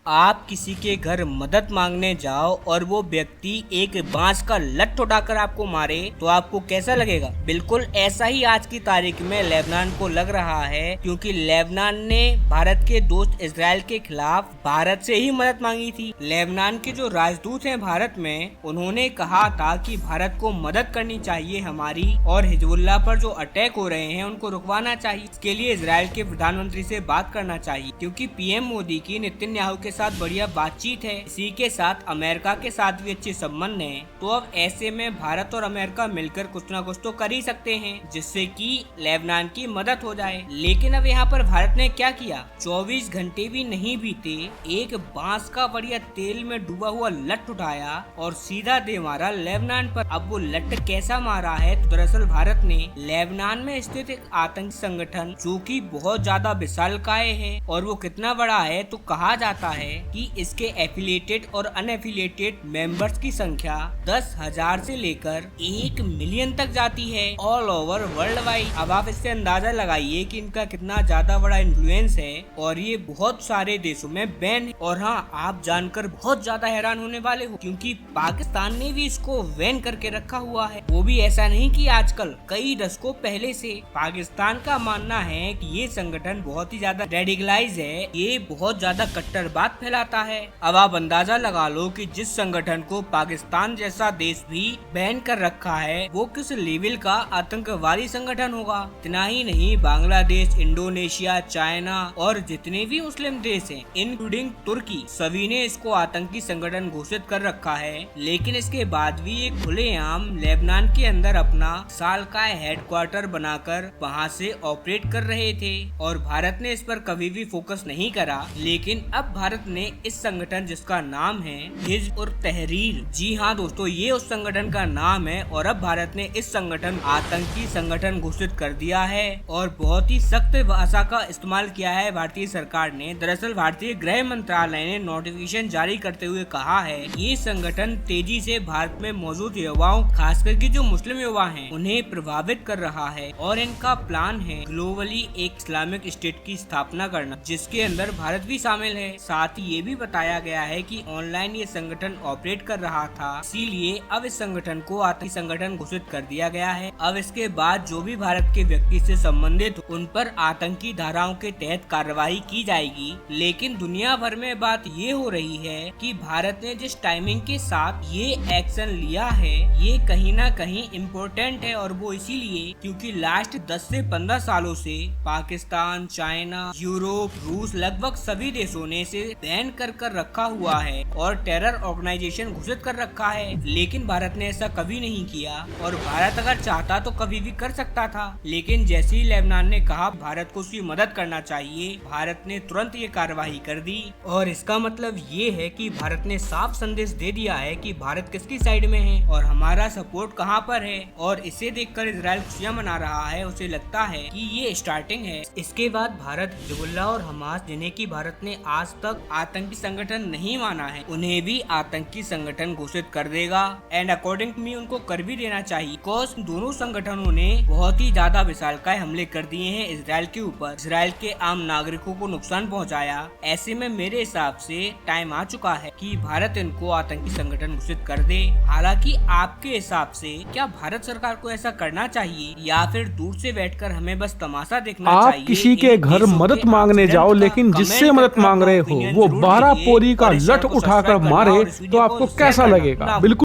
आप किसी के घर मदद मांगने जाओ और वो व्यक्ति एक बांस का लठ उठाकर आपको मारे तो आपको कैसा लगेगा। बिल्कुल ऐसा ही आज की तारीख में लेबनान को लग रहा है, क्योंकि लेबनान ने भारत के दोस्त इजराइल के खिलाफ भारत से ही मदद मांगी थी। लेबनान के जो राजदूत हैं भारत में, उन्होंने कहा था कि भारत को मदद करनी चाहिए हमारी, और हिजबुल्लाह पर जो अटैक हो रहे हैं उनको रुकवाना चाहिए। इसके लिए इजराइल के प्रधानमंत्री से बात करना चाहिए, क्योंकि पीएम मोदी की नेतन्याहू के साथ बढ़िया बातचीत है। इसी के साथ अमेरिका के साथ भी अच्छे संबंध हैं। तो अब ऐसे में भारत और अमेरिका मिलकर कुछ ना कुछ तो कर ही सकते हैं, जिससे कि लेबनान की मदद हो जाए। लेकिन अब यहाँ पर भारत ने क्या किया, 24 घंटे भी नहीं बीते, एक बांस का बढ़िया तेल में डूबा हुआ लठ उठाया और सीधा दे मारा लेबनान पर। अब वो लठ कैसा मारा है, तो दरअसल भारत ने लेबनान में स्थित एक आतंकी संगठन जो कि बहुत ज्यादा विशालकाय है, और वो कितना बड़ा है तो कहा जाता है कि इसके एफिलिएटेड और अनएफिलिएटेड मेंबर्स की संख्या 10,000 से लेकर 1 मिलियन तक जाती है ऑल ओवर वर्ल्ड वाइड। अब आप इससे अंदाजा लगाइए कि इनका कितना ज्यादा बड़ा इन्फ्लुएंस है, और ये बहुत सारे देशों में बैन है। और हाँ, आप जानकर बहुत ज्यादा हैरान होने वाले हो, क्योंकि पाकिस्तान ने भी इसको बैन करके रखा हुआ है। वो भी ऐसा नहीं कि आजकल, कई दशकों पहले से। पाकिस्तान का मानना है कि ये संगठन बहुत ही ज्यादा रेडिकलाइज है, ये बहुत ज्यादा कट्टरवाद फैलाता है। अब आप अंदाजा लगा लो कि जिस संगठन को पाकिस्तान जैसा देश भी बैन कर रखा है, वो किस लेवल का आतंकवादी संगठन होगा। इतना ही नहीं, बांग्लादेश, इंडोनेशिया, चाइना और जितने भी मुस्लिम देश हैं, इंक्लूडिंग तुर्की, सभी ने इसको आतंकी संगठन घोषित कर रखा है। लेकिन इसके बाद भी ये खुलेआम लेबनान के अंदर अपना साल का हेडक्वार्टर बनाकर वहाँ से ऑपरेट कर रहे थे, और भारत ने इस पर कभी भी फोकस नहीं करा। लेकिन अब भारत ने इस संगठन, जिसका नाम है हिज्ब उर तहरीर, जी हाँ दोस्तों, ये उस संगठन का नाम है, और अब भारत ने इस संगठन आतंकी संगठन घोषित कर दिया है, और बहुत ही सख्त भाषा का इस्तेमाल किया है भारतीय सरकार ने। दरअसल भारतीय गृह मंत्रालय ने नोटिफिकेशन जारी करते हुए कहा है, ये संगठन तेजी से भारत में मौजूद युवाओं, खास करके जो मुस्लिम युवा हैं, उन्हें प्रभावित कर रहा है, और इनका प्लान है ग्लोबली एक इस्लामिक स्टेट की स्थापना करना, जिसके अंदर भारत भी शामिल है। साथ ही ये भी बताया गया है कि ऑनलाइन ये संगठन ऑपरेट कर रहा था, इसीलिए अब इस संगठन को आतंकी संगठन घोषित कर दिया गया है। अब इसके बाद जो भी भारत के व्यक्ति से संबंधित उन पर आतंकी धाराओं के तहत कार्रवाई की जाएगी। लेकिन दुनिया भर में बात ये हो रही है कि भारत ने जिस टाइमिंग के साथ ये एक्शन लिया है, ये कहीं ना कहीं इम्पोर्टेंट है, और वो इसीलिए क्योंकि लास्ट 10 से 15 सालों से पाकिस्तान, चाइना, यूरोप, रूस, लगभग सभी देशों ने इसे बैन कर रखा हुआ है और टेरर ऑर्गेनाइजेशन घोषित कर रखा है। लेकिन भारत ने ऐसा कभी नहीं किया, और भारत अगर चाहता तो कभी भी कर सकता था। लेकिन जैसे ही लेबनान ने कहा भारत को उसकी मदद करना चाहिए, भारत ने तुरंत ये कार्रवाई कर दी। और इसका मतलब ये है कि भारत ने साफ संदेश दे दिया है कि भारत किसकी साइड में है और हमारा सपोर्ट कहाँ पर है। और इसे देखकर इजराइल खुशियां मना रहा है, उसे लगता है कि ये स्टार्टिंग है। इसके बाद भारत हिजबुल्लाह और हमास, जिन्हें की भारत ने आज तक आतंकी संगठन नहीं माना है, उन्हें भी आतंकी संगठन घोषित कर देगा। एंड अकॉर्डिंग टू मी उनको कर भी देना चाहिए, बिकॉज दोनों संगठनों ने बहुत ही ज्यादा विशालकाय हमले कर दिए हैं इजराइल के ऊपर, इजराइल के आम नागरिकों को नुकसान पहुंचाया। ऐसे में मेरे हिसाब से टाइम आ चुका है कि भारत इनको आतंकी संगठन घोषित कर दे। हालांकि आपके हिसाब से क्या भारत सरकार को ऐसा करना चाहिए, या फिर दूर से बैठकर हमें बस तमाशा देखना चाहिए? आप किसी के घर मदद मांगने जाओ, लेकिन जिससे मदद मांग रहे हो वो 12 पोरी का लठ उठाकर मारे तो आपको कैसा लगेगा? बिल्कुल